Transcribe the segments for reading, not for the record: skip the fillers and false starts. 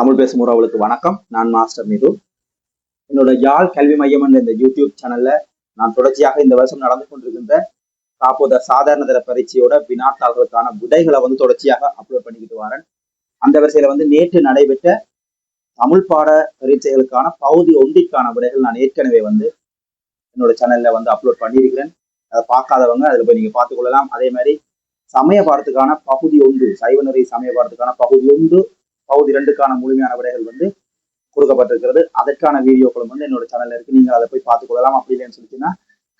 தமிழ் பேசும் உறவுகளுக்கு வணக்கம். நான் மாஸ்டர் மிது. என்னோட யாழ் கல்வி மையம் என்ற இந்த யூடியூப் சேனல்ல நான் தொடர்ச்சியாக இந்த வருஷம் நடந்து கொண்டிருக்கின்ற காப்போத சாதாரண தர பரீட்சையோட வினாத்தாள்களுக்கான விடைகளை தொடர்ச்சியாக அப்லோட் பண்ணிக்கிட்டு வரேன். அந்த வரிசையில நேற்று நடைபெற்ற தமிழ் பாட பரீட்சைகளுக்கான பகுதி ஒன்றிற்கான விடைகள் நான் ஏற்கனவே என்னோட சேனல்ல அப்லோட் பண்ணியிருக்கிறேன். அதை பார்க்காதவங்க அதுல போய் நீங்க பார்த்துக் கொள்ளலாம். அதே மாதிரி சமய பாடத்துக்கான பகுதி 1 சைவநெறி சமய பாடத்துக்கான பகுதி 1 பகுதி 2க்கான முழுமையான விடைகள் கொடுக்கப்பட்டிருக்கிறது. அதற்கான வீடியோக்களும் என்னோட சேனல்ல இருக்கு. நீங்க அதை போய் பார்த்துக் கொள்ளலாம். அப்படி இல்லைன்னு சொல்லிச்சுன்னா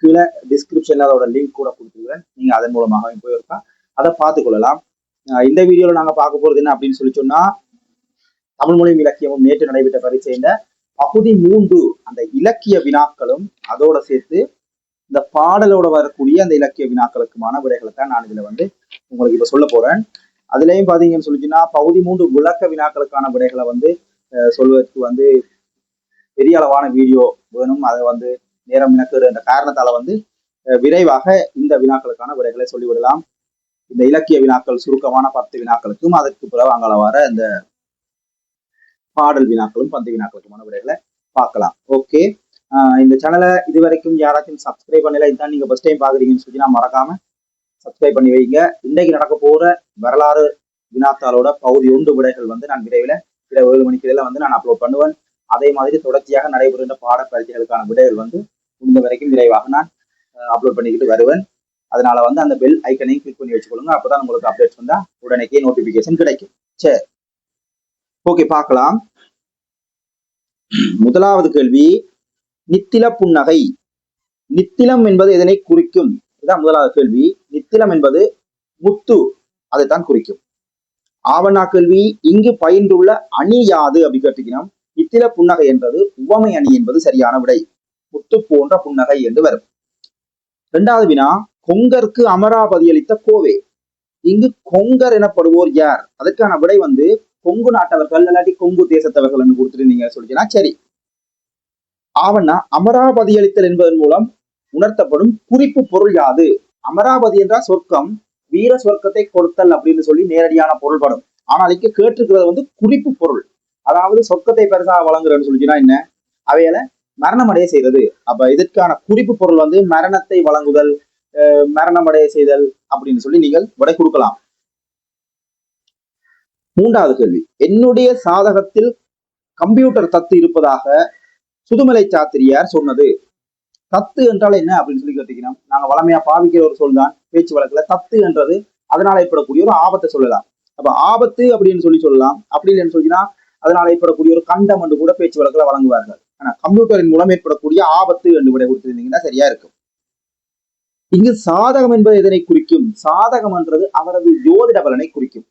கீழே டிஸ்கிரிப்ஷன்ல அதோட லிங்க் கூட கொடுத்துருக்கிறேன். நீங்க அதன் மூலமாக போயிருக்கா அதை பார்த்துக் கொள்ளலாம். இந்த வீடியோல நாங்க பார்க்க போறது என்ன அப்படின்னு சொன்னா தமிழ் மொழியும் இலக்கியமும் நேற்று நடைபெற்ற பரீட்சையில பகுதி 3 அந்த இலக்கிய வினாக்களும் அதோட சேர்த்து இந்த பாடலோட வரக்கூடிய அந்த இலக்கிய வினாக்களுக்குமான விடைகளை தான் நான் இதுல உங்களுக்கு இப்ப சொல்ல போறேன். அதுலயும் பாத்தீங்கன்னு சொல்லிச்சுன்னா பகுதி 3 விளக்க வினாக்களுக்கான விடைகளை சொல்வதற்கு பெரிய அளவான வீடியோ வேணும். அதை நேரம் எனக்கு என்ற காரணத்தால விரைவாக இந்த வினாக்களுக்கான விடைகளை சொல்லிவிடலாம். இந்த இலக்கிய வினாக்கள் சுருக்கமான 10 வினாக்களுக்கும் அதற்கு பிறகு அங்கால வர இந்த பாடல் வினாக்களும் 10 வினாக்களுக்குமான விடைகளை பார்க்கலாம். ஓகே, இந்த சேனலை இதுவரைக்கும் யாராச்சும் சப்ஸ்கிரைப் பண்ணல, இதுதான் நீங்க ஃபர்ஸ்ட் டைம் பாக்குறீங்கன்னு சொல்லி நான் மறக்காம சப்ஸ்கிரைப் பண்ணி வைங்க. இன்னைக்கு நடக்க போற வரலாறு வினாத்தாளோட பகுதி 1 விடைகள் நான் விரைவில் 7 மணிக்கு நான் அப்லோட் பண்ணுவேன். அதே மாதிரி தொடர்ச்சியாக நடைபெறுகின்ற பாட பரீட்சைகளுக்கான விடைகள் முடிந்த வரைக்கும் விரைவாக நான் அப்லோட் பண்ணிக்கிட்டு வருவேன். அதனால அந்த பெல் ஐக்கனையும் கிளிக் பண்ணி வச்சுக்கொள்ளுங்க. அப்பதான் உங்களுக்கு அப்டேட்ஸ் வந்தா உடனே நோட்டிபிகேஷன் கிடைக்கும். சரி, ஓகே, பார்க்கலாம். முதலாவது கேள்வி, நித்தில புன்னகை. நித்திலம் என்பது எதனை குறிக்கும்? இதுதான் முதலாவது கேள்வி. நித்திலம் என்பது முத்து, அதைத்தான் குறிக்கும். ஆவணா கேள்வி, இங்கு பயின்றுள்ள அணி யாது அப்படி கேட்டுக்கணும். நித்தில புன்னகை என்பது உவமை அணி என்பது சரியான விடை. முத்து போன்ற புன்னகை என்று வரும். இரண்டாவது வினா, கொங்கருக்கு அமராவதி அளித்த கோவே. இங்கு கொங்கர் எனப்படுவோர் யார்? அதற்கான விடை கொங்கு நாட்டவர்கள் இல்லாட்டி கொங்கு தேசத்தவர்கள் என்று கொடுத்துருந்தீங்க சொல்லிச்சுன்னா சரி. ஆவண்ணா, அமராவதி அளித்தல் என்பதன் மூலம் உணர்த்தப்படும் குறிப்பு பொருள் யாது? அமராவதி என்றால் சொர்க்கம், வீர சொர்க்கத்தை கொடுத்தல் அப்படின்னு சொல்லி நேரடியான பொருள்படும். ஆனால் இங்க கேட்டிருக்கிறது குறிப்பு பொருள். அதாவது சொர்க்கத்தை பெருசாக வழங்குறன்னு சொல்லிச்சுன்னா என்ன, அவையில மரணமடைய செய்தது. அப்ப இதற்கான குறிப்பு பொருள் மரணத்தை வழங்குதல், மரணமடைய செய்தல் அப்படின்னு சொல்லி நீங்கள் விடை கொடுக்கலாம். மூன்றாவது கேள்வி, என்னுடைய சாதகத்தில் கம்ப்யூட்டர் தத்து இருப்பதாக சுதுமலை சாத்திரியார் சொன்னது. தத்து என்றால் என்ன அப்படின்னு சொல்லி கேட்டீங்கன்னா, நாங்க வளமையா பாவிக்கிற ஒரு சொல் தான் பேச்சு வழக்குல. தத்து என்றது அதனால ஏற்படக்கூடிய ஒரு ஆபத்தை சொல்லலாம். அப்ப ஆபத்து அப்படின்னு சொல்லலாம். அப்படி இல்லைன்னு சொல்லினா அதனால ஏற்படக்கூடிய ஒரு கண்டம் என்று கூட பேச்சு வழக்குல வழங்குவார்கள். ஆனா கம்ப்யூட்டரின் மூலம் ஏற்படக்கூடிய ஆபத்து என்று விடை கொடுத்திருந்தீங்கன்னா சரியா இருக்கும். இங்கு சாதகம் என்பது எதனை குறிக்கும்? சாதகம் என்றது அவரது ஜோதிட பலனை குறிக்கும்.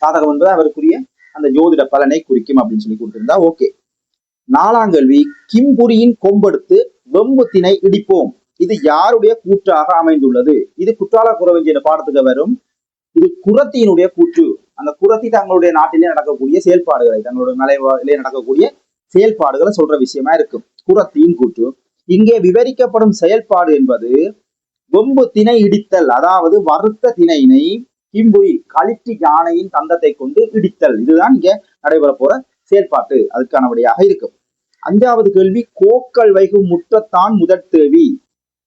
சாதகம் என்பது அவருக்குரிய அந்த ஜோதிட பலனை குறிக்கும் அப்படின்னு சொல்லி கொடுத்திருந்தா ஓகே. நாலாம் கேள்வி, கிம்புரியின் கொம்பெடுத்து வெம்பு திணை இடிப்போம். இது யாருடைய கூற்றாக அமைந்துள்ளது? இது குற்றால குறவஞ்சி என்ற பாடத்துக்கு வரும். இது குரத்தியினுடைய கூற்று. அந்த குரத்தி தங்களுடைய நாட்டிலே நடக்கக்கூடிய செயல்பாடுகளை, தங்களுடைய மலையிலே நடக்கக்கூடிய செயல்பாடுகளை சொல்ற விஷயமா இருக்கும். குரத்தியின் கூற்று. இங்கே விவரிக்கப்படும் செயல்பாடு என்பது வெம்பு திணை இடித்தல், அதாவது வறுத்த திணையினை கிம்புரி களிற்று யானையின் தந்தத்தை கொண்டு இடித்தல். இதுதான் இங்க நடைபெற போற செயல்பாட்டு, அதுக்கான விடையாக இருக்கும். அஞ்சாவது கேள்வி, கோக்கல் வைகு முற்றத்தான் முதற் தேவி.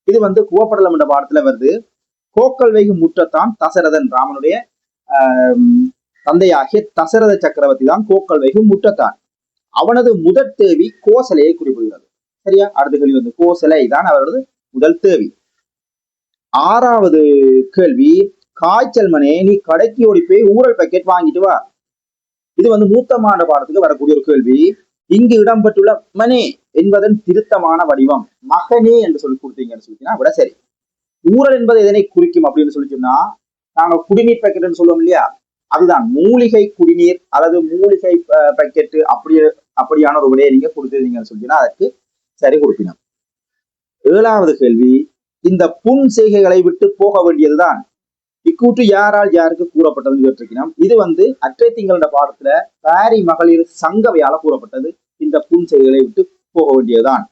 இது குவப்படலம் என்ற பாடத்துல வருது. கோக்கல் வைகு முற்றத்தான் தசரதன், ராமனுடைய தந்தையாகிய தசரத சக்கரவர்த்தி தான் கோக்கல் வைகு முற்றத்தான். அவனது முதற் தேவி கோசலையை குறிப்பிடுகிறது. சரியா? அடுத்த கேள்வி கோசலை தான் அவரது முதல் தேவி. ஆறாவது கேள்வி, காய்ச்சல் மனே நீ கடைக்கு ஓடி போய் ஊரல் பேக்கெட் வாங்கிட்டு வா. இது மூத்தமான பாடத்துக்கு வரக்கூடிய ஒரு கேள்வி. இங்கு இடம்பெற்றுள்ள மனே என்பதன் திருத்தமான வடிவம் மகனே என்று சொல்லி கொடுத்தீங்கன்னு சொல்லிச்சுன்னா விட சரி. ஊரல் என்பது எதனை குறிக்கும் அப்படின்னு சொல்லிச்சோம்னா, நாங்க குடிநீர் பேக்கெட்னு சொல்லுவோம் இல்லையா, அதுதான் மூலிகை குடிநீர் அல்லது மூலிகை பேக்கெட்டு அப்படியான ஒரு விடையை நீங்க கொடுத்துருந்தீங்கன்னு சொல்லிச்சுன்னா அதற்கு சரி கொடுக்கணும். ஏழாவது கேள்வி, இந்த புன் செய்கைகளை விட்டு போக வேண்டியதுதான். இக்கூற்று யாரால் யாருக்கு கூறப்பட்டதுன்னு கேட்டிருக்கணும். இது அற்றை திங்களோட பாடத்துல பாரி மகளிர் சங்கவையால கூறப்பட்டது. இந்த புன்செய்களை விட்டு போக வேண்டியதுதான்.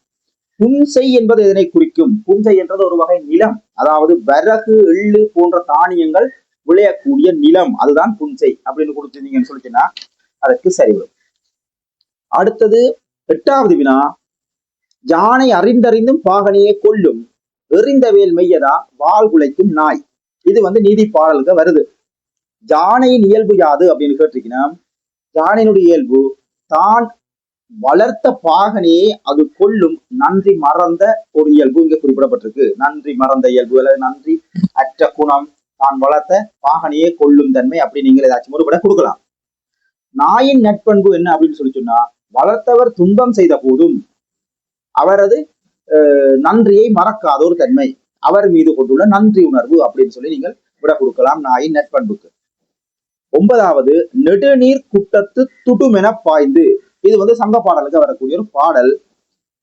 புன்செய் என்பது எதனை குறிக்கும்? புன்செய் என்றது ஒரு வகை நிலம், அதாவது வரகு, எள்ளு போன்ற தானியங்கள் விளையக்கூடிய நிலம், அதுதான் புன்செய் அப்படின்னு கொடுத்திருந்தீங்கன்னு சொல்லிச்சுன்னா அதற்கு சரி வரும். அடுத்தது 8வது வினா, யானை அறிந்தறிந்தும் பாகனையே கொல்லும், எறிந்த வேல் மெய்யதா வால் குலைக்கும் நாய். இது நீதி பாடலுக்கு வருது. யானையின் இயல்பு யாது அப்படின்னு கேட்டிருக்கீங்கன்னா, யானையினுடைய இயல்பு தான் வளர்த்த பாகனையே அது கொல்லும் நன்றி மறந்த ஒரு இயல்பு இங்க குறிப்பிடப்பட்டிருக்கு. நன்றி மறந்த இயல்பு அல்லது நன்றி அற்ற குணம், தான் வளர்த்த பாகனையே கொல்லும் தன்மை அப்படி நீங்கள் ஏதாச்சும் ஒருபட கொடுக்கலாம். நாயின் நட்பண்பு என்ன அப்படின்னு சொல்லி சொன்னா, வளர்த்தவர் துன்பம் செய்த போதும் அவரது நன்றியை மறக்காத ஒரு தன்மை, அவர் மீது கொண்டுள்ள நன்றி உணர்வு அப்படின்னு சொல்லி நீங்கள் விட கொடுக்கலாம் நாயின் நட்பண்புக்கு. 9வது, நெடுநீர் குட்டத்து துடுமென பாய்ந்து. இது சங்க பாடலுக்கு வரக்கூடிய ஒரு பாடல்.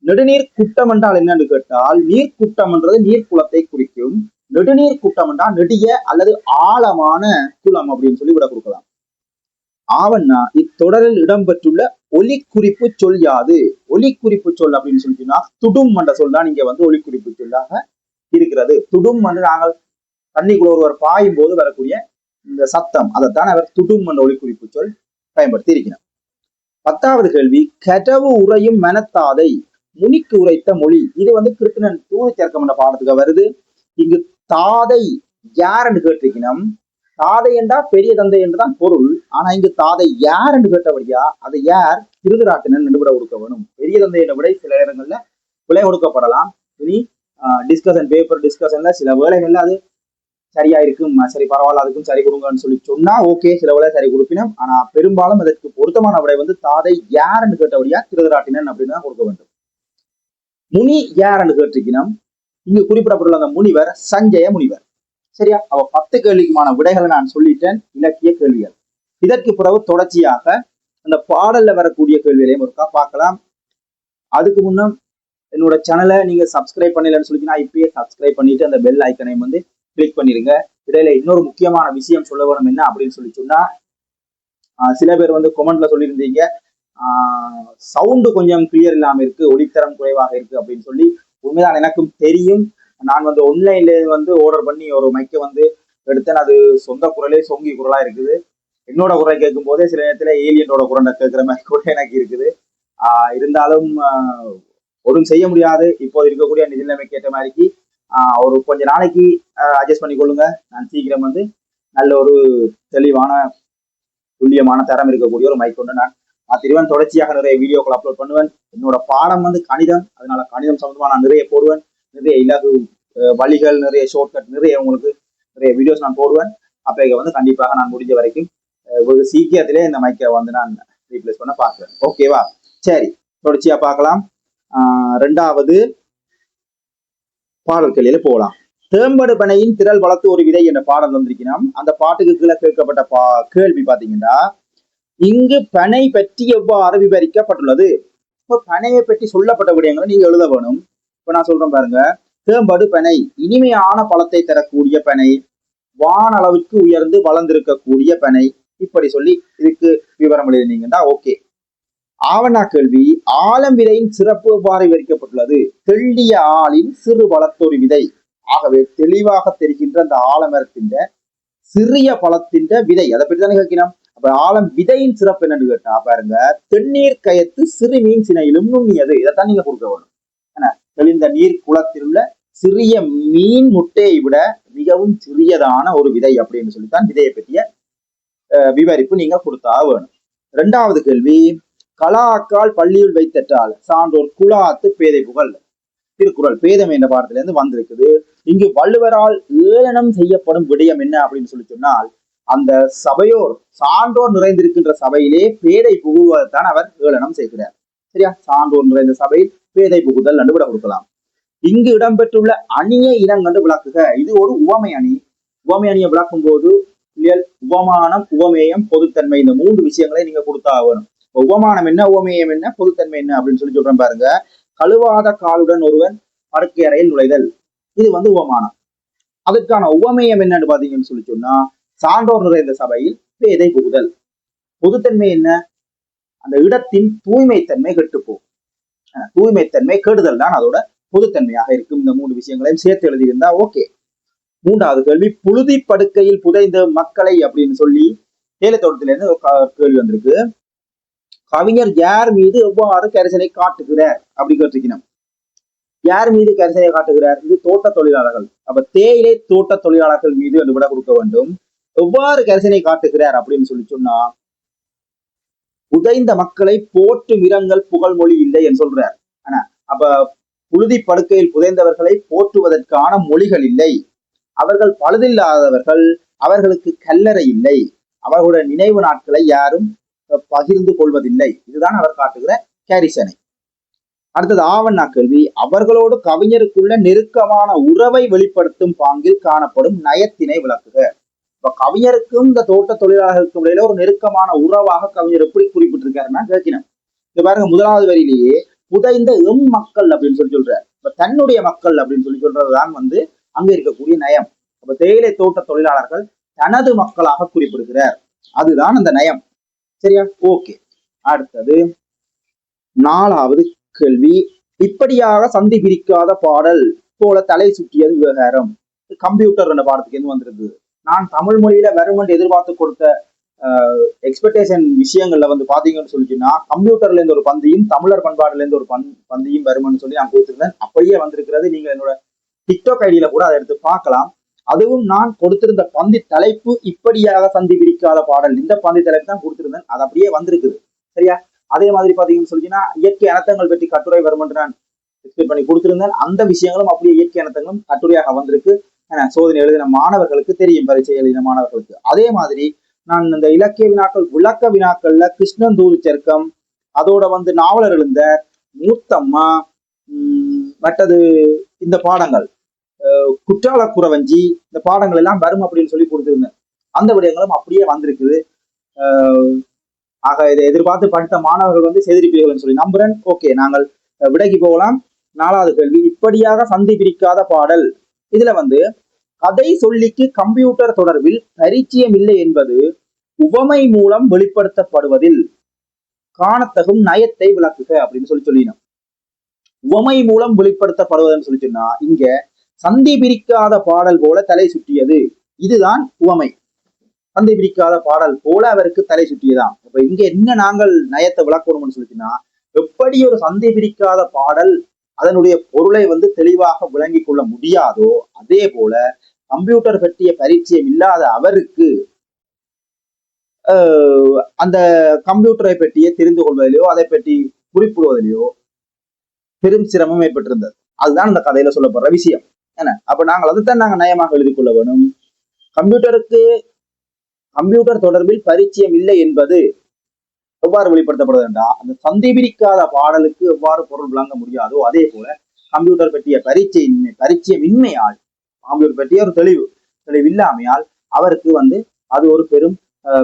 நெடுநீர் குட்டம் என்றால் என்னன்னு கேட்டால், நீர் குட்டம் என்றது நீர் குளத்தை குறிக்கும். நெடுநீர் குட்டம் என்றால் நெடிய அல்லது ஆழமான குளம் அப்படின்னு சொல்லி விட கொடுக்கலாம். ஆவண்ணா இத்தொடரில் இடம்பெற்றுள்ள ஒலி குறிப்பு சொல் யாது? ஒலி குறிப்பு சொல் அப்படின்னு சொல்லிட்டீங்கன்னா, துடும் என்ற சொல் தான் இங்க ஒலி குறிப்பு சொல்லாக இருக்கிறது. துடும் என்று நாங்கள் தண்ணிக்குள்ள ஒருவர் பாயும் போது வரக்கூடிய இந்த சத்தம், அதைத்தான் அவர் துடும் என்ற ஒலி குறிப்பு சொல் பயன்படுத்தி இருக்கிறார். 10வது கேள்வி, கதவு உரையும் மனத்தாதை முனிக்கு உரைத்த மொழி. இது கிருட்டிணன் தூது சேர்க்கம் என்ற பாடத்துக்கு வருது. இங்கு தாதை யாருன்னு கேட்டிருக்கணும். தாதை என்றா பெரிய தந்தை என்றுதான் பொருள். ஆனா இங்கு தாதை யார் என்று கேட்டபடியா அது யார்? திருதராட்டினன் என்று விட கொடுக்க வேணும். பெரிய தந்தை என்ற விட சில இடங்கள்ல விலை கொடுக்கப்படலாம். இனி டிஸ்கஷன் பேப்பர் டிஸ்கஷன்ல சில வேலைகள்ல அது சரியா இருக்கும், சரி பரவாயில்ல அதுக்கும் சரி கொடுங்கன்னு சொல்லி சொன்னா ஓகே, சில வேலை சரி கொடுப்பினோம். ஆனா பெரும்பாலும் அதற்கு பொருத்தமான விடை தாதை யாருன்னு கேட்டபடியா திருதராட்டினன் அப்படின்னு தான் கொடுக்க வேண்டும். முனி யாருன்னு கேட்டிருக்கணும். இங்கு குறிப்பிடப்பட்டுள்ள அந்த முனிவர் சஞ்சய முனிவர். சரியா? அவ 10 கேள்விக்குமான விடைகளை நான் சொல்லிட்டேன், இலக்கிய கேள்விகள். இதற்கு பிறகு தொடர்ச்சியாக அந்த பாடல்ல வரக்கூடிய கேள்விகளையும் ஒருக்கா பார்க்கலாம். அதுக்கு முன்னும் என்னோட சேனலை நீங்க சப்ஸ்கிரைப் பண்ணலன்னு சொல்லிங்கன்னா இப்பயே சப்ஸ்கிரைப் பண்ணிட்டு அந்த பெல் ஐக்கனையும் கிளிக் பண்ணிருங்க. இடையில இன்னொரு முக்கியமான விஷயம் சொல்ல வேணும். என்ன அப்படின்னு சொல்லி சொன்னா, சில பேர் கொமெண்ட்ல சொல்லியிருந்தீங்க சவுண்டு கொஞ்சம் கிளியர் இல்லாம இருக்கு, ஒளித்தரம் குறைவாக இருக்கு அப்படின்னு சொல்லி. உண்மைதான், எனக்கும் தெரியும். நான் ஆன்லைன்ல ஆர்டர் பண்ணி ஒரு மைக்கை எடுத்தேன். அது சொந்த குரலே சொங்கி குரலா இருக்குது. என்னோட குரல் கேட்கும் போதே சில நேரத்துல ஏலியனோட குரலை கேட்கிற மாதிரி கூட எனக்கு இருக்குது. இருந்தாலும் ஒன்றும் செய்ய முடியாது. இப்போது இருக்கக்கூடிய நிதி நிலைமைக்கு ஏற்ற மாதிரிக்கு ஒரு கொஞ்ச நாளைக்கு அட்ஜஸ்ட் பண்ணி கொள்ளுங்க. நான் சீக்கிரம் நல்ல ஒரு தெளிவான துல்லியமான தரம் இருக்கக்கூடிய ஒரு மைக் கொண்டு நான் மாத்திருவேன். தொடர்ச்சியாக நிறைய வீடியோக்கள் அப்லோட் பண்ணுவேன். என்னோட பாடம் கணிதம், அதனால கணிதம் சம்பந்தமா நான் நிறைய போடுவேன். நிறைய இலகு வழிகள், நிறைய ஷார்ட்கட், நிறைய உங்களுக்கு நிறைய வீடியோஸ் நான் போடுவேன். அப்ப கண்டிப்பாக நான் முடிஞ்ச வரைக்கும் ஒரு சீக்கிரத்திலே இந்த மைக்கை நான் ரீப்ளேஸ் பண்ண பார்க்கிறேன். ஓகேவா? சரி, தொடர்ச்சியா பார்க்கலாம். 2வது பாடல் கேள்வியில போகலாம். தேம்படு பனையின் திரள் வளர்த்து ஒரு விதை என்ற பாடல் வந்திருக்கணும். அந்த பாட்டுக்கு கீழே கேட்கப்பட்ட கேள்வி பாத்தீங்கன்னா, இங்கு பனை பற்றி எவ்வாறு விவரிக்கப்பட்டுள்ளது? இப்போ பனையை பற்றி சொல்லப்பட்ட விடயங்களை நீங்க எழுத வேணும். இப்ப நான் சொல்றேன் பாருங்க. தேம்படு பனை இனிமையான பழத்தை தரக்கூடிய பனை, வானளவுக்கு உயர்ந்து வளர்ந்திருக்கக்கூடிய பனை, இப்படி சொல்லி இதுக்கு விவரம் எழுதினீங்கன்னா ஓகே. ஆவணா கேள்வி, ஆலம் விதையின் சிறப்பு எவ்வாறு விவரிக்கப்பட்டுள்ளது? தெள்ளிய ஆளின் சிறு வளர்த்தொரு விதை. ஆகவே தெளிவாக தெரிகின்ற அந்த ஆலமரத்தின் சிறிய பழத்தின் விதை, அதை பற்றி தானே கேட்கணும். அப்ப ஆலம் விதையின் சிறப்பு என்னன்னு கேட்டா பாருங்க, தென்னீர் கயத்து சிறு மீன் சினையிலும் நுண்ணியது. இதைத்தான் நீங்க கொடுக்க வேணும். தெளிந்த நீர் குளத்தில் உள்ள சிறிய மீன் முட்டையை விட மிகவும் சிறியதான ஒரு விதை அப்படின்னு சொல்லித்தான் விதையை பற்றிய விவரிப்பு நீங்க கொடுத்தா வேணும். 2வது கேள்வி, கலாக்கால் பள்ளியில் வைத்தற்றால் சான்றோர் குலாத்து பேதை புகழ். திருக்குறள் பேதம் என்ற பாடத்துல இருந்து வந்திருக்குது. இங்கு வள்ளுவரால் ஏளனம் செய்யப்படும் விடயம் என்ன அப்படின்னு சொல்லி சொன்னால், அந்த சபையோர் சான்றோர் நிறைந்திருக்கின்ற சபையிலே பேதை புகுவதைத்தான் அவர் ஏளனம் செய்கிறார். சரியா? சான்றோர் நிறைந்த சபையில் பேதை புகுதல் என்று விட கொடுக்கலாம். இங்கு இடம்பெற்றுள்ள அணிய இனங்கண்டு விளக்குக. இது ஒரு உவமை அணி. உவமை அணியை விளக்கும் போது உவமானம், உவமேயம், பொதுத்தன்மை, இந்த 3 விஷயங்களை நீங்க கொடுத்தா ஆகணும். உவமானம் என்ன, உவமேயம் என்ன, பொதுத்தன்மை என்ன அப்படின்னு சொல்லி சொல்றேன் பாருங்க. கழுவாத காலுடன் ஒருவன் படுக்கை அறையில் நுழைதல், இது உவமானம். அதற்கான உவமேயம் என்னன்னு பாத்தீங்கன்னு சொல்லி சொன்னா, சான்றோர் நிறைந்த சபையில் பேதை புகுதல். பொதுத்தன்மை என்ன, அந்த இடத்தின் தூய்மைத்தன்மை கெட்டுப்போகும். தூய்மைத்தன்மை கெடுதல் தான் அதோட பொதுத்தன்மையாக இருக்கும். இந்த 3 விஷயங்களையும் சேர்த்து எழுதியிருந்தா ஓகே. 3வது கேள்வி, புழுதி படுக்கையில் புதைந்த மக்களை அப்படின்னு சொல்லி ஏலத்தோட்டத்திலிருந்து ஒரு கேள்வி வந்திருக்கு. கவிஞர் யார் மீது எவ்வாறு கரிசனை காட்டுகிறார் அப்படி கேட்டிருக்கணும். யார் மீது கரிசனை காட்டுகிறார்? இது தோட்ட தொழிலாளர்கள். அப்ப தேயிலை தோட்ட தொழிலாளர்கள் மீது என்று விட கொடுக்க வேண்டும். எவ்வாறு கரிசனை காட்டுகிறார் அப்படின்னு சொன்னா, புதைந்த மக்களை போற்று இரங்கல் புகழ்மொழி இல்லை என்று சொல்றார். ஆனா அப்ப புழுதி படுக்கையில் புதைந்தவர்களை போற்றுவதற்கான மொழிகள் இல்லை. அவர்கள் பழுதில்லாதவர்கள், அவர்களுக்கு கல்லறை இல்லை, அவர்களுடைய நினைவு நாட்களை யாரும் பகிர்ந்து கொள்வதில்லை. இதுதான் அவர் காட்டுகிற கரிசனை. அடுத்தது ஆவண்ணா கேள்வி. அவர்களோடு கவிஞருக்குள்ள நெருக்கமான உறவை வெளிப்படுத்தும் பாங்கில் காணப்படும் நயத்தினை விளக்குக. இப்ப கவிஞருக்கும் இந்த தோட்ட தொழிலாளர்களுக்கும் இடையில ஒரு நெருக்கமான உறவாக கவிஞர் எப்படி குறிப்பிட்டிருக்காருன்னா கேட்கணும். இங்க பாருங்க, முதலாவது வரியிலேயே புதைந்த எம் மக்கள் அப்படின்னு சொல்றாரு. இப்ப தன்னுடைய மக்கள் அப்படின்னு சொல்றதுதான் அங்க இருக்கக்கூடிய நயம். அப்ப தேயிலை தோட்ட தொழிலாளர்கள் தனது மக்களாக குறிப்பிடுகிறார். அதுதான் அந்த நயம். சரியா? ஓகே. அடுத்தது 4வது கேள்வி. இப்படியாக சந்தி பிரிக்காத பாடல் போல தலை சுற்றியது விவகாரம். கம்ப்யூட்டர் என்ற பாடத்துக்கு இருந்து வந்திருக்கு. நான் தமிழ் மொழியில வரும் என்று எதிர்பார்த்து கொடுத்த எக்ஸ்பெக்டேஷன் விஷயங்கள்ல பாத்தீங்கன்னு சொல்லிச்சுன்னா, கம்ப்யூட்டர்ல இருந்து ஒரு பந்தியும் தமிழர் பண்பாடுல இருந்து ஒரு பந்தியும் வரும்னு சொல்லி நான் கொடுத்திருந்தேன். அப்படியே வந்திருக்கிறது. நீங்க என்னோட டிக்டாக் ஐடியில கூட அதை எடுத்து பார்க்கலாம். அதுவும் நான் கொடுத்திருந்த பந்தி தலைப்பு இப்படியாக சந்தி பிரிக்காத பாடல். இந்த பந்தி தலைப்பு தான் கொடுத்திருந்தேன். அது அப்படியே வந்திருக்குது. சரியா? அதே மாதிரி பாத்தீங்கன்னு சொல்லிச்சுன்னா, இயற்கை அனர்த்தங்கள் பற்றி கட்டுரை வரும் என்று நான் எக்ஸ்பெக்ட் பண்ணி கொடுத்திருந்தேன். அந்த விஷயங்களும் அப்படியே இயற்கை அனர்த்தங்களும் கட்டுரையாக வந்திருக்கு. சோதனை எழுதின மாணவர்களுக்கு தெரியும், பரீட்சை எழுதின மாணவர்களுக்கு. அதே மாதிரி நான் இந்த இலக்கிய வினாக்கள் விளக்க வினாக்கள்ல கிருஷ்ணன் தூது சர்க்கம், அதோட நாவலர் எழுந்த மூத்தம்மா, மற்றது இந்த பாடங்கள் குற்றால குறவஞ்சி, இந்த பாடங்கள் எல்லாம் வரும் அப்படின்னு சொல்லி கொடுத்திருந்தேன். அந்த விடயங்களும் அப்படியே வந்திருக்குது. ஆக இதை எதிர்பார்த்து படித்த மாணவர்கள் செய்திருப்பீர்கள் சொல்லி நம்புறேன். ஓகே, நாங்கள் விடைக்கு போகலாம். 4வது கேள்வி. இப்படியாக சந்தி பிரிக்காத பாடல். இதுல கதை சொல்லிக்கு கம்ப்யூட்டர் தொடர்பில் பரிச்சயம் இல்லை என்பது உவமை மூலம் வெளிப்படுத்தப்படுவதில் காணத்தகும் நயத்தை விளக்குக அப்படின்னு சொல்லினோம். உவமை மூலம் வெளிப்படுத்தப்படுவதுன்னு சொல்லி சொன்னா, இங்க சந்தி பிரிக்காத பாடல் போல தலை சுற்றியது, இதுதான் உவமை. சந்தி பிரிக்காத பாடல் போல அவருக்கு தலை சுற்றியதான். இப்ப இங்க என்ன நாங்கள் நயத்தை விளக்கணும்னு சொல்லிச்சுன்னா, எப்படி ஒரு சந்தி பிரிக்காத பாடல் அதனுடைய பொருளை தெளிவாக விளங்கி கொள்ள முடியாதோ, அதே போல கம்ப்யூட்டர் பற்றிய பரிச்சயம் இல்லாத அவருக்கு அந்த கம்ப்யூட்டரை பற்றிய தெரிந்து கொள்வதிலையோ அதை பற்றி குறிப்பிடுவதிலையோ பெரும் சிரமம் ஏற்பட்டிருந்தது. அதுதான் இந்த கதையில சொல்லப்படுற விஷயம். என்ன, அப்ப நாங்கள் அதுதான் நாங்கள் நயமாக எழுதி கொள்ள வேணும். கம்ப்யூட்டர் தொடர்பில் பரிச்சயம் இல்லை என்பது எவ்வாறு வெளிப்படுத்தப்படுது என்றால், அந்த சந்தி பிரிக்காத பாடலுக்கு எவ்வாறு பொருள் விளங்க முடியாதோ அதே போல கம்ப்யூட்டர் பற்றிய பரிச்சயமின்மையால், கம்ப்யூட்டர் பற்றிய ஒரு தெளிவில்லாமையால் அவருக்கு அது ஒரு பெரும்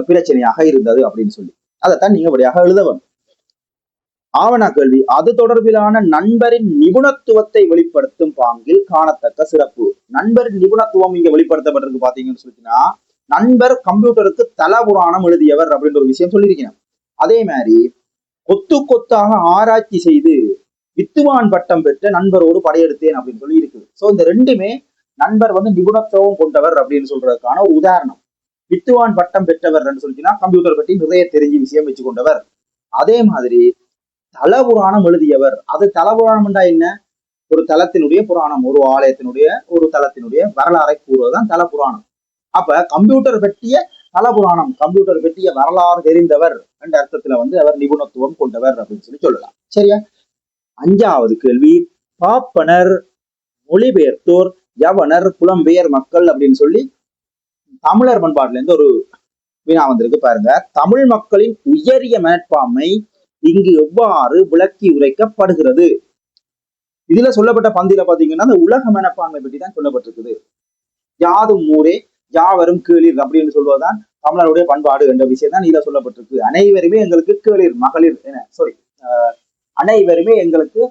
பிரச்சனையாக இருந்தது அப்படின்னு சொல்லி அதைத்தான் நீங்க வழியாக எழுதவன். ஆவணா கேள்வி. அது தொடர்பிலான நண்பரின் நிபுணத்துவத்தை வெளிப்படுத்தும் பாங்கில் காணத்தக்க சிறப்பு. நண்பரின் நிபுணத்துவம் இங்க வெளிப்படுத்தப்பட்டிருக்கு. பாத்தீங்கன்னு சொல்லிச்சுன்னா, நண்பர் கம்ப்யூட்டருக்கு தலபுராணம் எழுதியவர் அப்படின்ற ஒரு விஷயம் சொல்லியிருக்கிறேன். அதே மாதிரி கொத்தாக ஆராய்ச்சி செய்து வித்துவான் பட்டம் பெற்ற நண்பரோடு படையெடுத்தேன் அப்படின்னு சொல்லி இருக்குது. சோ இந்த ரெண்டுமே நண்பர் நிபுணத்துவம் கொண்டவர் அப்படின்னு சொல்றதுக்கான உதாரணம். வித்துவான் பட்டம் பெற்றவர் சொல்லிச்சுன்னா, கம்ப்யூட்டர் பற்றி நிறைய தெரிஞ்ச விஷயம் வச்சு கொண்டவர். அதே மாதிரி தலபுராணம் எழுதியவர். அது தலபுராணம் என்றா என்ன? ஒரு தலத்தினுடைய புராணம், ஒரு ஆலயத்தினுடைய ஒரு தலத்தினுடைய வரலாறை கூறுவதுதான் தலபுராணம். அப்ப கம்ப்யூட்டர் பற்றிய தலபுராணம், கம்ப்யூட்டர் பற்றிய வரலாறு தெரிந்தவர் என்ற அர்த்தத்துல அவர் நிபுணத்துவம் கொண்டவர் அப்படின்னு சொல்லலாம். சரியா? 5வது கேள்வி. பாப்பனர், மொழிபெயர்த்தோர், யவனர், புலம்பெயர் மக்கள் அப்படின்னு சொல்லி தமிழர் பண்பாட்டுல இருந்து ஒரு வினா வந்திருக்கு. பாருங்க, தமிழ் மக்களின் உயரிய மனப்பான்மை இங்கு எவ்வாறு விளக்கி உரைக்கப்படுகிறது? இதுல சொல்லப்பட்ட பந்தியில பாத்தீங்கன்னா அந்த உலக மனப்பான்மை பற்றி தான் சொல்லப்பட்டிருக்குது. யாதும் ஊரே யாவரும் கேளிர் அப்படின்னு சொல்வதுதான் தமிழருடைய பண்பாடு என்ற விஷயம் தான் இதுல சொல்லப்பட்டிருக்கு. அனைவருமே எங்களுக்கு கேளிர், மகளிர் அனைவருமே எங்களுக்கு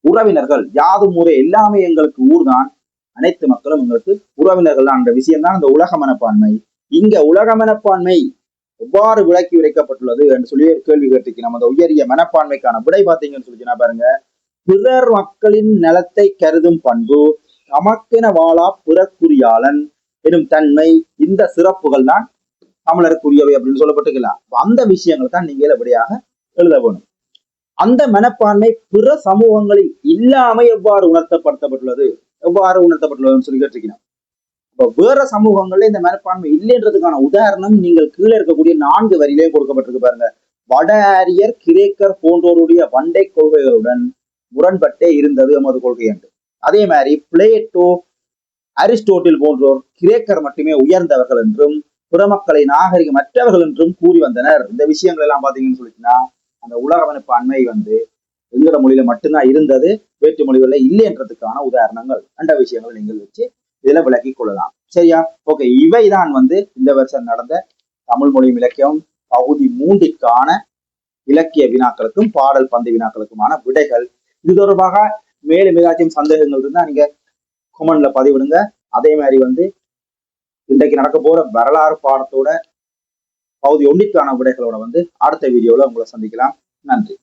உறவினர்கள். யாதும் ஊரே, எல்லாமே எங்களுக்கு ஊர்தான், அனைத்து மக்களும் எங்களுக்கு உறவினர்கள் என்ற விஷயம் தான் அந்த உலக மனப்பான்மை. இங்க உலக மனப்பான்மை எவ்வாறு விளக்கி உரைக்கப்பட்டுள்ளது என்று சொல்லி கேள்வி கேட்டிருக்கோம். நம்ம அந்த உயரிய மனப்பான்மைக்கான விடை பார்த்தீங்கன்னு சொல்லிச்சுன்னா பாருங்க, பிறர் மக்களின் நலத்தை கருதும் பண்பு, தமக்கென வாழா பிறக்குரியாளன் எனும் தன்மை, இந்த சிறப்புகள் தான் தமிழருக்குரியவை அப்படின்னு சொல்லப்பட்டிருக்கலாம். அந்த விஷயங்கள் தான் நீங்க விடையாக எழுத வேணும். அந்த மனப்பான்மை பிற சமூகங்களில் இல்லாம எவ்வாறு உணர்த்தப்பட்டுள்ளதுன்னு சொல்லி கேட்டிருக்கீங்க. இப்ப வேற சமூகங்கள்ல இந்த மனப்பான்மை இல்லைன்றதுக்கான உதாரணம் நீங்கள் கீழே இருக்கக்கூடிய 4 வரியிலே கொடுக்கப்பட்டிருக்கு பாருங்க. வட ஆரியர், கிரேக்கர் போன்றோருடைய வண்டை கொள்கைகளுடன் முரண்பட்டே இருந்தது எமது கொள்கை என்று. அதே மாதிரி பிளேட்டோ, அரிஸ்டோட்டில் போன்றோர் கிரேக்கர் மட்டுமே உயர்ந்தவர்கள் என்றும் பிற மக்களை நாகரிகமற்றவர்கள் என்றும் கூறி வந்தனர். இந்த விஷயங்கள் எல்லாம் பாத்தீங்கன்னு சொல்லிட்டுனா அந்த உலக மனப்பான்மை எங்கட மொழியில மட்டும்தான் இருந்தது, வேற்று மொழிகள்ல இல்லைன்றதுக்கான உதாரணங்கள் அந்த விஷயங்களை நீங்கள் வச்சு இதுல விளக்கி கொள்ளலாம். சரியா? ஓகே, இவைதான் இந்த வருஷம் நடந்த தமிழ் மொழியும் இலக்கியம் பகுதி 3ற்கான இலக்கிய வினாக்களுக்கும் பாடல் பந்து வினாக்களுக்குமான விடைகள். இது தொடர்பாக மேலும் ஏதாச்சும் சந்தேகங்கள் இருந்தா நீங்க கமெண்ட்ல பதிவிடுங்க. அதே மாதிரி இன்றைக்கு நடக்க போற வரலாறு பாடத்தோட பகுதி 1ற்கான விடைகளோட அடுத்த வீடியோல உங்களை சந்திக்கலாம். நன்றி.